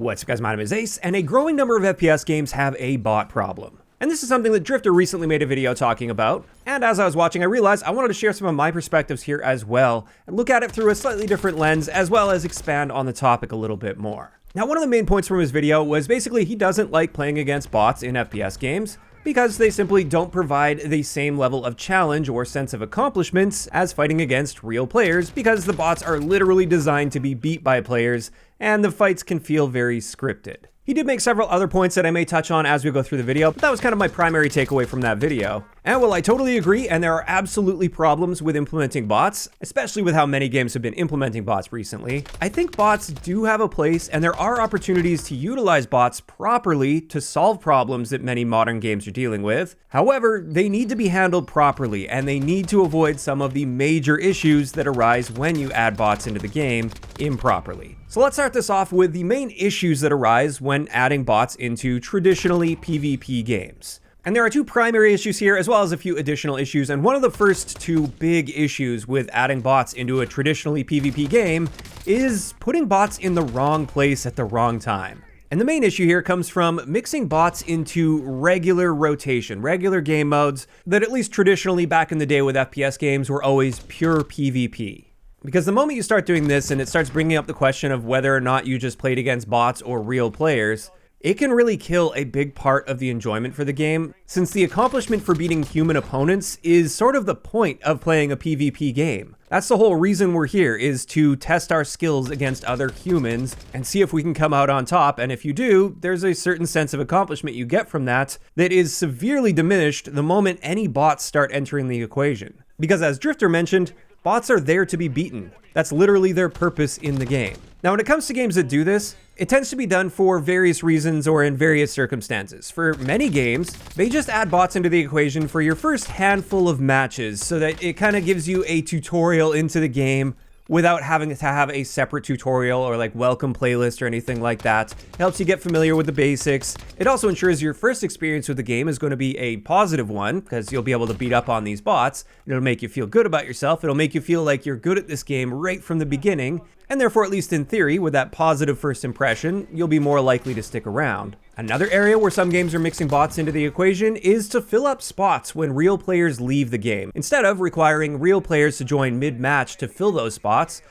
What's up guys, my name is Ace, and a growing number of FPS games have a bot problem. And this is something that Drifter recently made a video talking about, and as I was watching I realized I wanted to share some of my perspectives here as well, and look at it through a slightly different lens, as well as expand on the topic a little bit more. Now, one of the main points from his video was basically he doesn't like playing against bots in FPS games, because they simply don't provide the same level of challenge or sense of accomplishments as fighting against real players, because the bots are literally designed to be beat by players, and the fights can feel very scripted. He did make several other points that I may touch on as we go through the video, but that was kind of my primary takeaway from that video. And while I totally agree, and there are absolutely problems with implementing bots, especially with how many games have been implementing bots recently, I think bots do have a place, and there are opportunities to utilize bots properly to solve problems that many modern games are dealing with. However, they need to be handled properly, and they need to avoid some of the major issues that arise when you add bots into the game improperly. So let's start this off with the main issues that arise when adding bots into traditionally PvP games. And there are two primary issues here, as well as a few additional issues, and one of the first two big issues with adding bots into a traditionally PvP game is putting bots in the wrong place at the wrong time. And the main issue here comes from mixing bots into regular rotation, regular game modes that at least traditionally back in the day with FPS games were always pure PvP. Because the moment you start doing this and it starts bringing up the question of whether or not you just played against bots or real players, it can really kill a big part of the enjoyment for the game, since the accomplishment for beating human opponents is sort of the point of playing a PvP game. That's the whole reason we're here, is to test our skills against other humans and see if we can come out on top, and if you do, there's a certain sense of accomplishment you get from that that is severely diminished the moment any bots start entering the equation. Because as Drifter mentioned, bots are there to be beaten. That's literally their purpose in the game. Now, when it comes to games that do this, it tends to be done for various reasons or in various circumstances. For many games, they just add bots into the equation for your first handful of matches so that it kind of gives you a tutorial into the game without having to have a separate tutorial or like welcome playlist or anything like that. It helps you get familiar with the basics. It also ensures your first experience with the game is going to be a positive one, because you'll be able to beat up on these bots. It'll make you feel good about yourself. It'll make you feel like you're good at this game right from the beginning. And therefore, at least in theory, with that positive first impression, you'll be more likely to stick around. Another area where some games are mixing bots into the equation is to fill up spots when real players leave the game. Instead of requiring real players to join mid-match to fill those spots,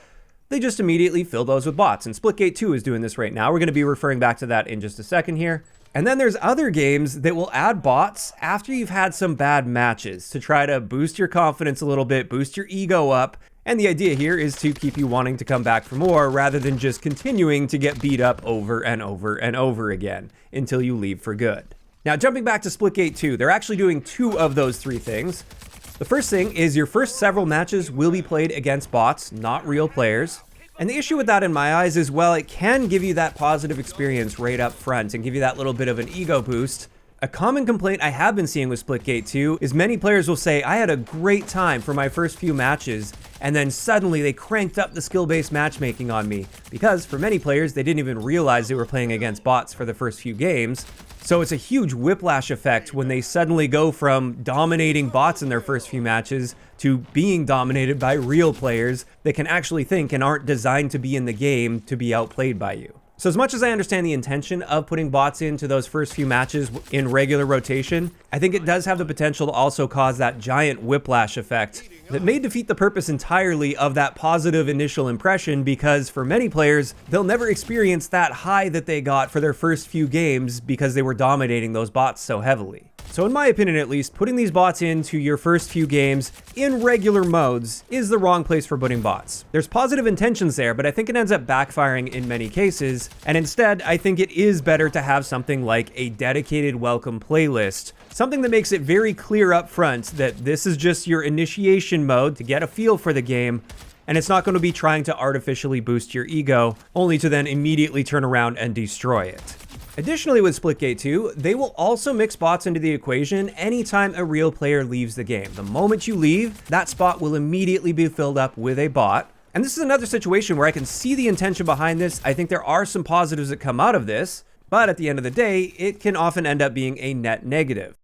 they just immediately fill those with bots. And Splitgate 2 is doing this right now. We're going to be referring back to that in just a second here. And then there's other games that will add bots after you've had some bad matches to try to boost your confidence a little bit, boost your ego up. And the idea here is to keep you wanting to come back for more rather than just continuing to get beat up over and over and over again until you leave for good. Now, jumping back to Splitgate 2, they're actually doing two of those three things. The first thing is your first several matches will be played against bots, not real players. And the issue with that in my eyes is, well, it can give you that positive experience right up front and give you that little bit of an ego boost. A common complaint I have been seeing with Splitgate 2 is many players will say, I had a great time for my first few matches, and then suddenly they cranked up the skill-based matchmaking on me. Because for many players, they didn't even realize they were playing against bots for the first few games. So it's a huge whiplash effect when they suddenly go from dominating bots in their first few matches to being dominated by real players that can actually think and aren't designed to be in the game to be outplayed by you. So as much as I understand the intention of putting bots into those first few matches in regular rotation, I think it does have the potential to also cause that giant whiplash effect that may defeat the purpose entirely of that positive initial impression, because for many players, they'll never experience that high that they got for their first few games because they were dominating those bots so heavily. So in my opinion at least, putting these bots into your first few games in regular modes is the wrong place for putting bots. There's positive intentions there, but I think it ends up backfiring in many cases, and instead I think it is better to have something like a dedicated welcome playlist, something that makes it very clear up front that this is just your initiation mode to get a feel for the game, and it's not going to be trying to artificially boost your ego, only to then immediately turn around and destroy it. Additionally, with Splitgate 2, they will also mix bots into the equation anytime a real player leaves the game. The moment you leave, that spot will immediately be filled up with a bot. And this is another situation where I can see the intention behind this. I think there are some positives that come out of this, but at the end of the day, it can often end up being a net negative.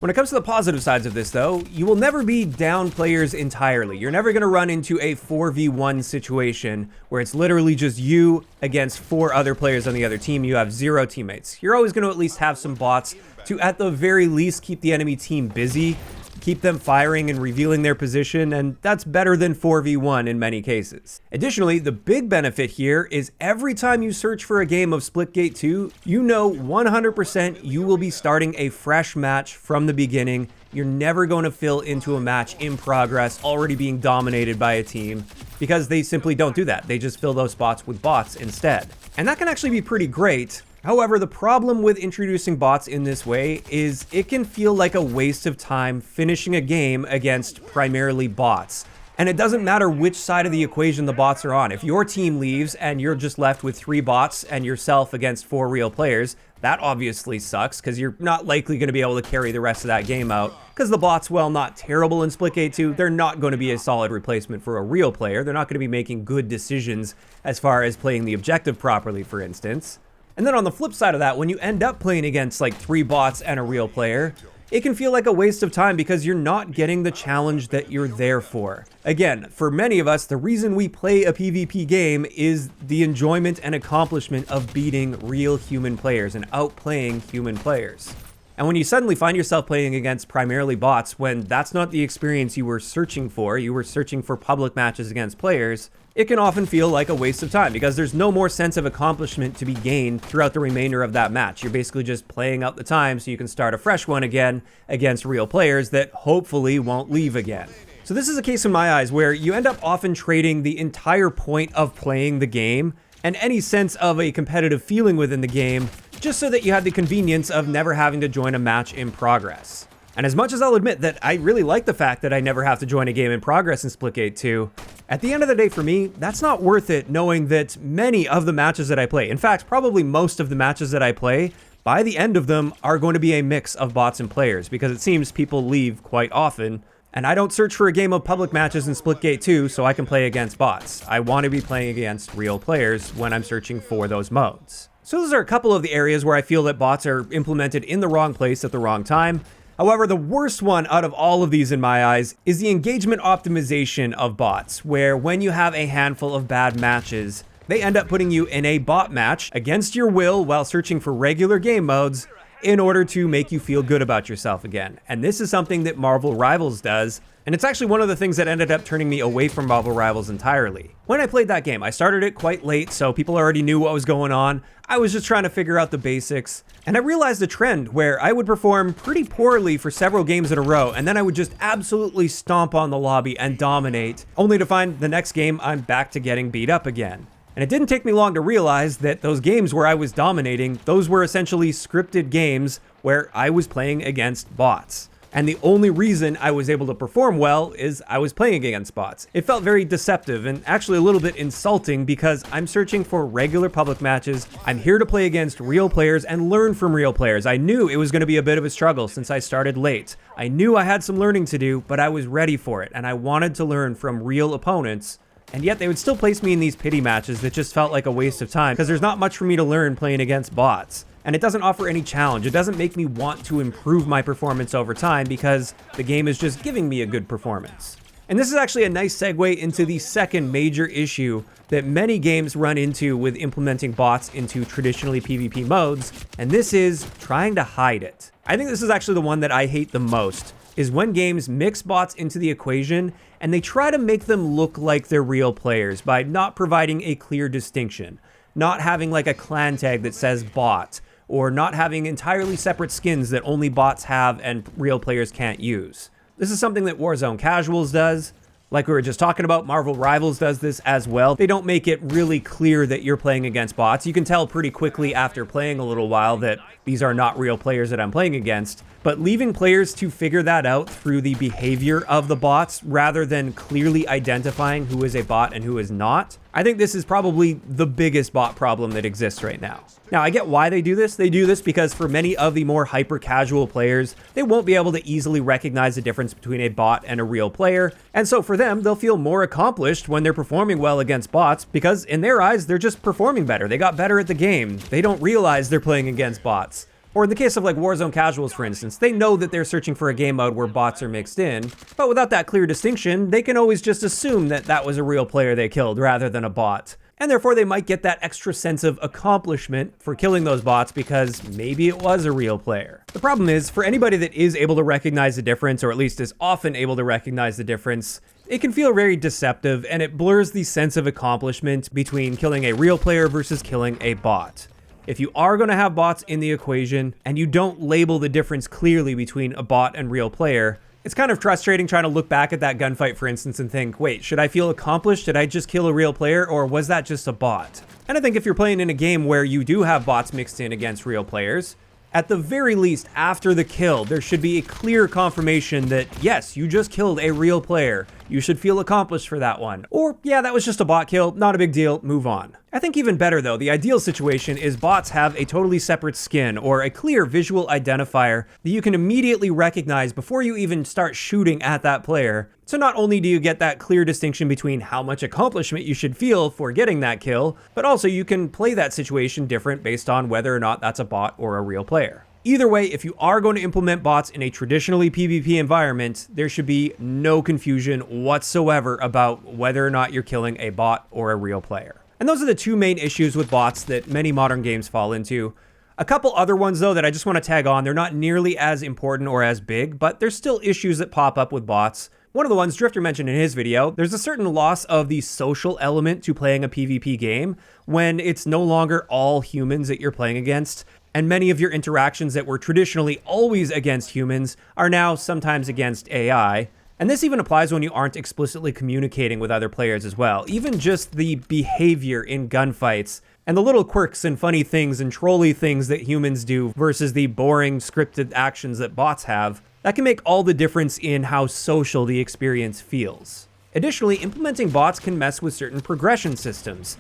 When it comes to the positive sides of this though, you will never be down players entirely. You're never going to run into a 4v1 situation where it's literally just you against 4 other players on the other team. You have 0 teammates. You're always going to at least have some bots to at the very least keep the enemy team busy, keep them firing and revealing their position, and that's better than 4v1 in many cases. Additionally, the big benefit here is every time you search for a game of Splitgate 2, you know 100% you will be starting a fresh match from the beginning. You're never going to fill into a match in progress already being dominated by a team, because they simply don't do that. They just fill those spots with bots instead. And that can actually be pretty great. However, the problem with introducing bots in this way is it can feel like a waste of time finishing a game against primarily bots. And it doesn't matter which side of the equation the bots are on. If your team leaves and you're just left with 3 bots and yourself against 4 real players, that obviously sucks because you're not likely going to be able to carry the rest of that game out. Because the bots, while not terrible in Splitgate 2, they're not going to be a solid replacement for a real player. They're not going to be making good decisions as far as playing the objective properly, for instance. And then on the flip side of that, when you end up playing against like 3 bots and a real player, it can feel like a waste of time because you're not getting the challenge that you're there for. Again, for many of us, the reason we play a PvP game is the enjoyment and accomplishment of beating real human players and outplaying human players. And when you suddenly find yourself playing against primarily bots, when that's not the experience you were searching for public matches against players, it can often feel like a waste of time because there's no more sense of accomplishment to be gained throughout the remainder of that match. You're basically just playing out the time so you can start a fresh one again against real players that hopefully won't leave again. So this is a case in my eyes where you end up often trading the entire point of playing the game and any sense of a competitive feeling within the game just so that you have the convenience of never having to join a match in progress. And as much as I'll admit that I really like the fact that I never have to join a game in progress in Splitgate 2, at the end of the day for me, that's not worth it knowing that many of the matches that I play, in fact, probably most of the matches that I play, by the end of them are going to be a mix of bots and players because it seems people leave quite often. And I don't search for a game of public matches in Splitgate 2 so I can play against bots. I want to be playing against real players when I'm searching for those modes. So those are a couple of the areas where I feel that bots are implemented in the wrong place at the wrong time. However, the worst one out of all of these in my eyes is the engagement optimization of bots, where when you have a handful of bad matches, they end up putting you in a bot match against your will while searching for regular game modes in order to make you feel good about yourself again. And this is something that Marvel Rivals does, and it's actually one of the things that ended up turning me away from Marvel Rivals entirely. When I played that game, I started it quite late, so people already knew what was going on. I was just trying to figure out the basics, and I realized a trend where I would perform pretty poorly for several games in a row, and then I would just absolutely stomp on the lobby and dominate, only to find the next game I'm back to getting beat up again. And it didn't take me long to realize that those games where I was dominating, those were essentially scripted games where I was playing against bots. And the only reason I was able to perform well is I was playing against bots. It felt very deceptive and actually a little bit insulting because I'm searching for regular public matches. I'm here to play against real players and learn from real players. I knew it was going to be a bit of a struggle since I started late. I knew I had some learning to do, but I was ready for it and I wanted to learn from real opponents. And yet they would still place me in these pity matches that just felt like a waste of time because there's not much for me to learn playing against bots. And it doesn't offer any challenge. It doesn't make me want to improve my performance over time because the game is just giving me a good performance. And this is actually a nice segue into the second major issue that many games run into with implementing bots into traditionally PvP modes, and this is trying to hide it. I think this is actually the one that I hate the most, is when games mix bots into the equation and they try to make them look like they're real players by not providing a clear distinction, not having like a clan tag that says bot, or not having entirely separate skins that only bots have and real players can't use. This is something that Warzone Casuals does. Like we were just talking about, Marvel Rivals does this as well. They don't make it really clear that you're playing against bots. You can tell pretty quickly after playing a little while that these are not real players that I'm playing against. But leaving players to figure that out through the behavior of the bots rather than clearly identifying who is a bot and who is not, I think this is probably the biggest bot problem that exists right now. Now, I get why they do this. They do this because for many of the more hyper-casual players, they won't be able to easily recognize the difference between a bot and a real player. And so for them, they'll feel more accomplished when they're performing well against bots because in their eyes, they're just performing better. They got better at the game. They don't realize they're playing against bots. Or in the case of like Warzone casuals, for instance, they know that they're searching for a game mode where bots are mixed in, but without that clear distinction, they can always just assume that that was a real player they killed rather than a bot. And therefore they might get that extra sense of accomplishment for killing those bots because maybe it was a real player. The problem is, for anybody that is able to recognize the difference, or at least is often able to recognize the difference, it can feel very deceptive and it blurs the sense of accomplishment between killing a real player versus killing a bot. If you are going to have bots in the equation and you don't label the difference clearly between a bot and real player, it's kind of frustrating trying to look back at that gunfight, for instance, and think, wait, should I feel accomplished? Did I just kill a real player, or was that just a bot? And I think if you're playing in a game where you do have bots mixed in against real players, at the very least, after the kill, there should be a clear confirmation that, yes, you just killed a real player. You should feel accomplished for that one. Or, yeah, that was just a bot kill, not a big deal, move on. I think even better though, the ideal situation is bots have a totally separate skin or a clear visual identifier that you can immediately recognize before you even start shooting at that player. So not only do you get that clear distinction between how much accomplishment you should feel for getting that kill, but also you can play that situation different based on whether or not that's a bot or a real player. Either way, if you are going to implement bots in a traditionally PvP environment, there should be no confusion whatsoever about whether or not you're killing a bot or a real player. And those are the two main issues with bots that many modern games fall into. A couple other ones though that I just want to tag on, they're not nearly as important or as big, but there's still issues that pop up with bots. One of the ones Drifter mentioned in his video, there's a certain loss of the social element to playing a PvP game when it's no longer all humans that you're playing against. And many of your interactions that were traditionally always against humans are now sometimes against AI. And this even applies when you aren't explicitly communicating with other players as well. Even just the behavior in gunfights and the little quirks and funny things and trolly things that humans do versus the boring scripted actions that bots have, that can make all the difference in how social the experience feels. Additionally, implementing bots can mess with certain progression systems.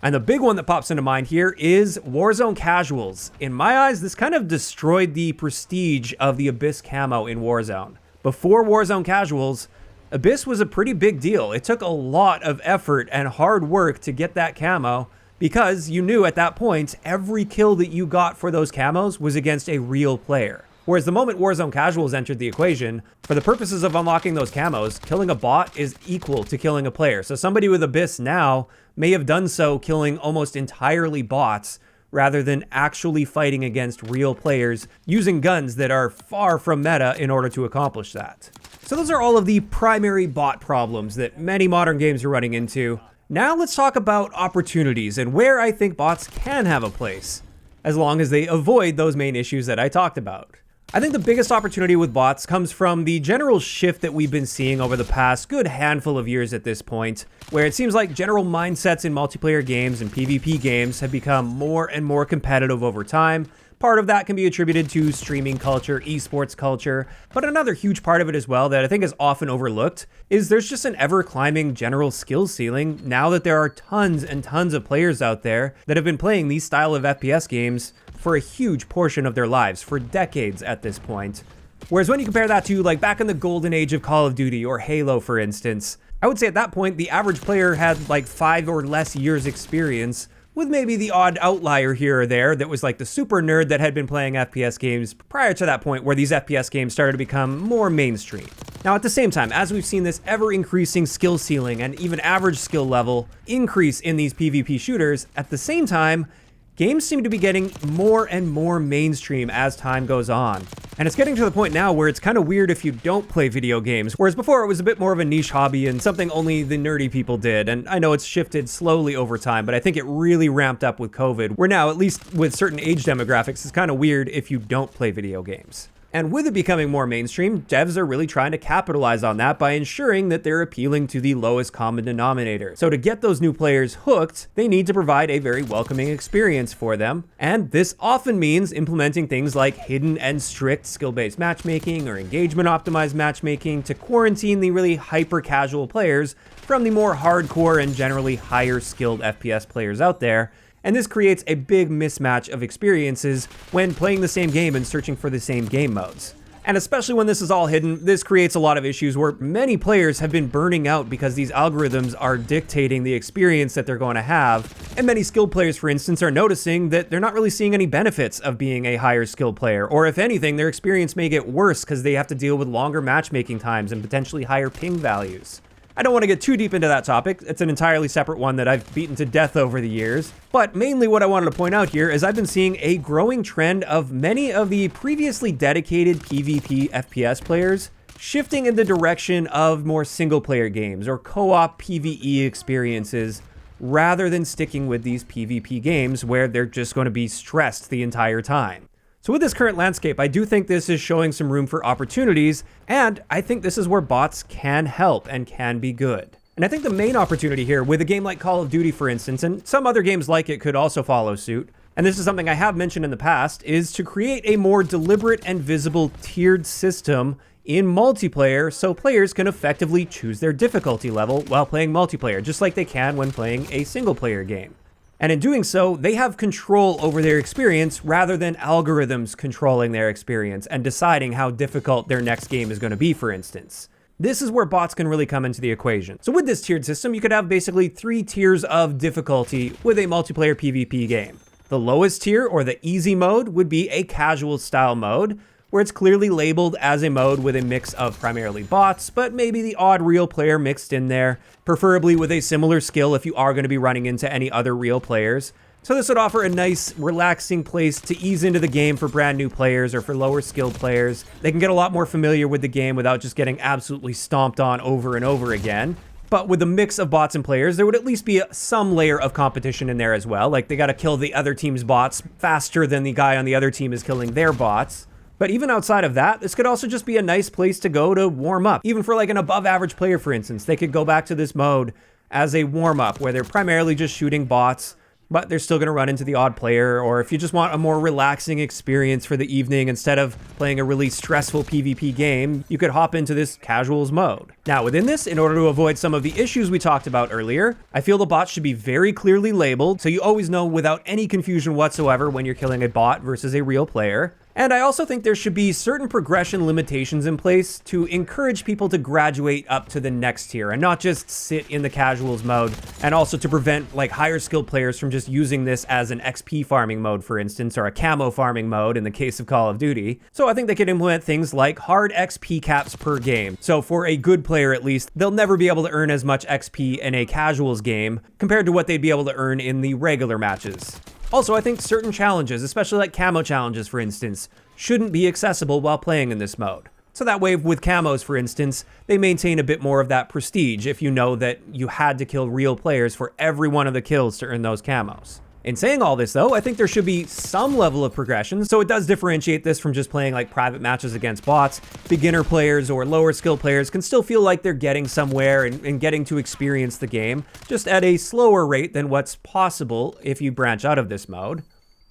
And the big one that pops into mind here is Warzone casuals. In my eyes, this kind of destroyed the prestige of the Abyss camo in Warzone. Before Warzone casuals, Abyss was a pretty big deal. It took a lot of effort and hard work to get that camo because you knew at that point, every kill that you got for those camos was against a real player. Whereas the moment Warzone casuals entered the equation, for the purposes of unlocking those camos, killing a bot is equal to killing a player. So somebody with Abyss now may have done so killing almost entirely bots rather than actually fighting against real players using guns that are far from meta in order to accomplish that. So those are all of the primary bot problems that many modern games are running into. Now let's talk about opportunities and where I think bots can have a place, as long as they avoid those main issues that I talked about. I think the biggest opportunity with bots comes from the general shift that we've been seeing over the past good handful of years at this point, where it seems like general mindsets in multiplayer games and PvP games have become more and more competitive over time. Part of that can be attributed to streaming culture, esports culture, but another huge part of it as well that I think is often overlooked is there's just an ever-climbing general skill ceiling now that there are tons and tons of players out there that have been playing these style of FPS games for a huge portion of their lives, for decades at this point. Whereas when you compare that to like back in the golden age of Call of Duty or Halo, for instance, I would say at that point, the average player had like 5 or less years experience, with maybe the odd outlier here or there that was like the super nerd that had been playing FPS games prior to that point where these FPS games started to become more mainstream. Now at the same time, as we've seen this ever increasing skill ceiling and even average skill level increase in these PvP shooters, at the same time, games seem to be getting more and more mainstream as time goes on. And it's getting to the point now where it's kind of weird if you don't play video games, whereas before it was a bit more of a niche hobby and something only the nerdy people did. And I know it's shifted slowly over time, but I think it really ramped up with COVID, where now, at least with certain age demographics, it's kind of weird if you don't play video games. And with it becoming more mainstream, devs are really trying to capitalize on that by ensuring that they're appealing to the lowest common denominator. So to get those new players hooked, they need to provide a very welcoming experience for them. And this often means implementing things like hidden and strict skill-based matchmaking or engagement-optimized matchmaking to quarantine the really hyper-casual players from the more hardcore and generally higher-skilled FPS players out there. And this creates a big mismatch of experiences when playing the same game and searching for the same game modes. And especially when this is all hidden, this creates a lot of issues where many players have been burning out because these algorithms are dictating the experience that they're going to have. And many skilled players, for instance, are noticing that they're not really seeing any benefits of being a higher skilled player, or if anything, their experience may get worse because they have to deal with longer matchmaking times and potentially higher ping values. I don't want to get too deep into that topic. It's an entirely separate one that I've beaten to death over the years. But mainly what I wanted to point out here is I've been seeing a growing trend of many of the previously dedicated PvP FPS players shifting in the direction of more single-player games or co-op PvE experiences rather than sticking with these PvP games where they're just going to be stressed the entire time. So with this current landscape, I do think this is showing some room for opportunities, and I think this is where bots can help and can be good. And I think the main opportunity here with a game like Call of Duty, for instance, and some other games like it could also follow suit, and this is something I have mentioned in the past, is to create a more deliberate and visible tiered system in multiplayer so players can effectively choose their difficulty level while playing multiplayer, just like they can when playing a single player game. And in doing so, they have control over their experience rather than algorithms controlling their experience and deciding how difficult their next game is going to be, for instance. This is where bots can really come into the equation. So with this tiered system, you could have basically 3 tiers of difficulty with a multiplayer PvP game. The lowest tier, or the easy mode, would be a casual style mode, where it's clearly labeled as a mode with a mix of primarily bots, but maybe the odd real player mixed in there, preferably with a similar skill if you are going to be running into any other real players. So this would offer a nice, relaxing place to ease into the game for brand new players or for lower skilled players. They can get a lot more familiar with the game without just getting absolutely stomped on over and over again. But with a mix of bots and players, there would at least be some layer of competition in there as well. Like, they got to kill the other team's bots faster than the guy on the other team is killing their bots. But even outside of that, this could also just be a nice place to go to warm up. Even for like an above average player, for instance, they could go back to this mode as a warm up where they're primarily just shooting bots, but they're still going to run into the odd player. Or if you just want a more relaxing experience for the evening instead of playing a really stressful PvP game, you could hop into this casuals mode. Now within this, in order to avoid some of the issues we talked about earlier, I feel the bots should be very clearly labeled so you always know without any confusion whatsoever when you're killing a bot versus a real player. And I also think there should be certain progression limitations in place to encourage people to graduate up to the next tier and not just sit in the casuals mode, and also to prevent like higher skilled players from just using this as an XP farming mode, for instance, or a camo farming mode in the case of Call of Duty. So I think they could implement things like hard XP caps per game. So for a good player at least, they'll never be able to earn as much XP in a casuals game compared to what they'd be able to earn in the regular matches. Also, I think certain challenges, especially like camo challenges for instance, shouldn't be accessible while playing in this mode. So that way with camos for instance, they maintain a bit more of that prestige if you know that you had to kill real players for every one of the kills to earn those camos. In saying all this though, I think there should be some level of progression, so it does differentiate this from just playing like private matches against bots. Beginner players or lower skill players can still feel like they're getting somewhere and getting to experience the game, just at a slower rate than what's possible if you branch out of this mode.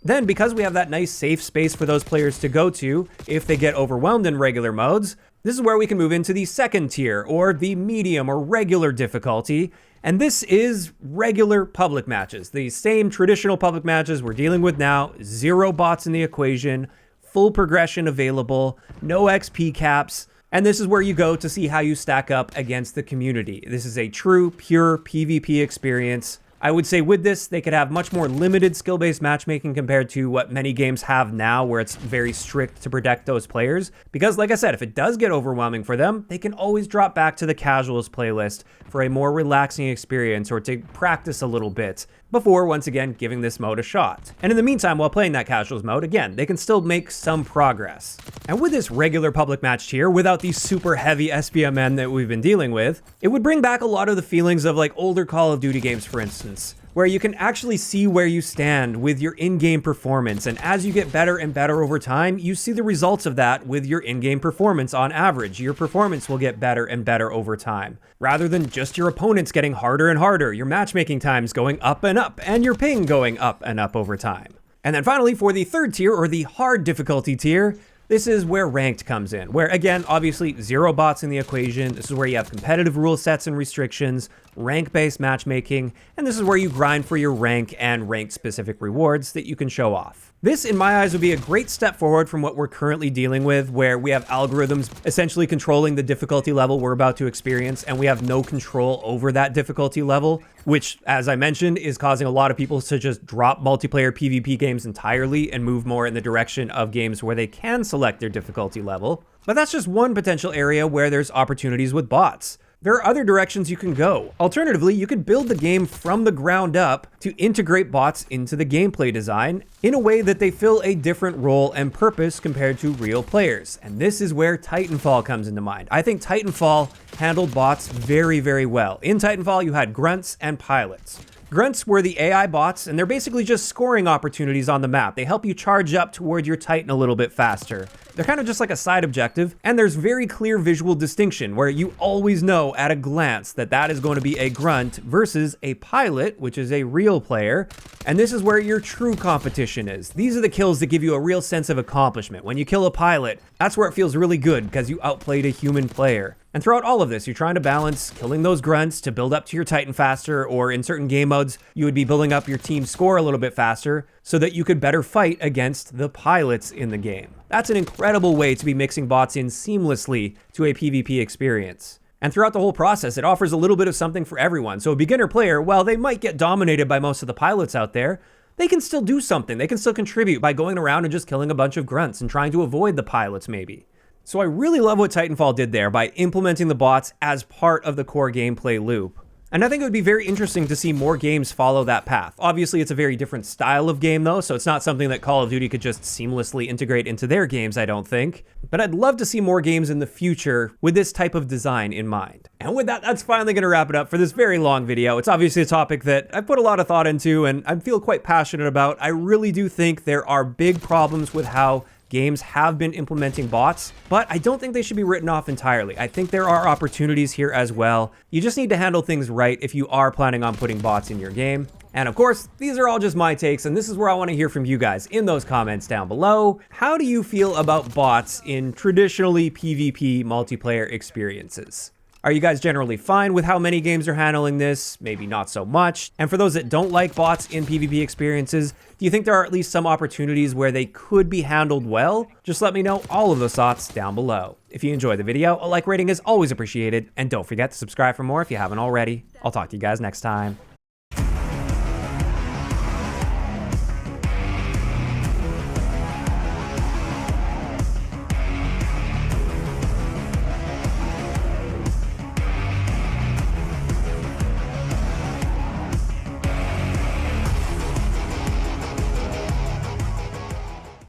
Then, because we have that nice safe space for those players to go to if they get overwhelmed in regular modes, this is where we can move into the second tier, or the medium or regular difficulty. And this is regular public matches. The same traditional public matches we're dealing with now, 0 bots in the equation, full progression available, no XP caps. And this is where you go to see how you stack up against the community. This is a true, pure PvP experience. I would say with this, they could have much more limited skill-based matchmaking compared to what many games have now, where it's very strict to protect those players. Because like I said, if it does get overwhelming for them, they can always drop back to the casuals playlist for a more relaxing experience or to practice a little bit before once again giving this mode a shot. And in the meantime, while playing that casuals mode, again, they can still make some progress. And with this regular public match tier, without the super heavy SPMN that we've been dealing with, it would bring back a lot of the feelings of like older Call of Duty games, for instance, where you can actually see where you stand with your in-game performance. And as you get better and better over time, you see the results of that with your in-game performance on average. Your performance will get better and better over time, rather than just your opponents getting harder and harder, your matchmaking times going up, and your ping going up and up over time. And then finally, for the third tier, or the hard difficulty tier, this is where ranked comes in, where again, obviously 0 bots in the equation. This is where you have competitive rule sets and restrictions, rank-based matchmaking, and this is where you grind for your rank and rank-specific rewards that you can show off. This, in my eyes, would be a great step forward from what we're currently dealing with, where we have algorithms essentially controlling the difficulty level we're about to experience, and we have no control over that difficulty level, which, as I mentioned, is causing a lot of people to just drop multiplayer PvP games entirely and move more in the direction of games where they can select their difficulty level. But that's just one potential area where there's opportunities with bots. There are other directions you can go. Alternatively, you could build the game from the ground up to integrate bots into the gameplay design in a way that they fill a different role and purpose compared to real players. And this is where Titanfall comes into mind. I think Titanfall handled bots very, very well. In Titanfall, you had grunts and pilots. Grunts were the AI bots, and they're basically just scoring opportunities on the map. They help you charge up toward your Titan a little bit faster. They're kind of just like a side objective, and there's very clear visual distinction where you always know at a glance that that is going to be a grunt versus a pilot, which is a real player. And this is where your true competition is. These are the kills that give you a real sense of accomplishment. When you kill a pilot, that's where it feels really good because you outplayed a human player. And throughout all of this, you're trying to balance killing those grunts to build up to your Titan faster, or in certain game modes, you would be building up your team's score a little bit faster so that you could better fight against the pilots in the game. That's an incredible way to be mixing bots in seamlessly to a PvP experience. And throughout the whole process, it offers a little bit of something for everyone. So a beginner player, while they might get dominated by most of the pilots out there, they can still do something. They can still contribute by going around and just killing a bunch of grunts and trying to avoid the pilots maybe. So I really love what Titanfall did there by implementing the bots as part of the core gameplay loop. And I think it would be very interesting to see more games follow that path. Obviously, it's a very different style of game though, so it's not something that Call of Duty could just seamlessly integrate into their games, I don't think. But I'd love to see more games in the future with this type of design in mind. And with that, that's finally going to wrap it up for this very long video. It's obviously a topic that I've put a lot of thought into and I feel quite passionate about. I really do think there are big problems with how games have been implementing bots, but I don't think they should be written off entirely. I think there are opportunities here as well. You just need to handle things right if you are planning on putting bots in your game. And of course, these are all just my takes, and this is where I want to hear from you guys in those comments down below. How do you feel about bots in traditionally PvP multiplayer experiences? Are you guys generally fine with how many games are handling this? Maybe not so much. And for those that don't like bots in PvP experiences, do you think there are at least some opportunities where they could be handled well? Just let me know all of those thoughts down below. If you enjoyed the video, a like rating is always appreciated, and don't forget to subscribe for more if you haven't already. I'll talk to you guys next time.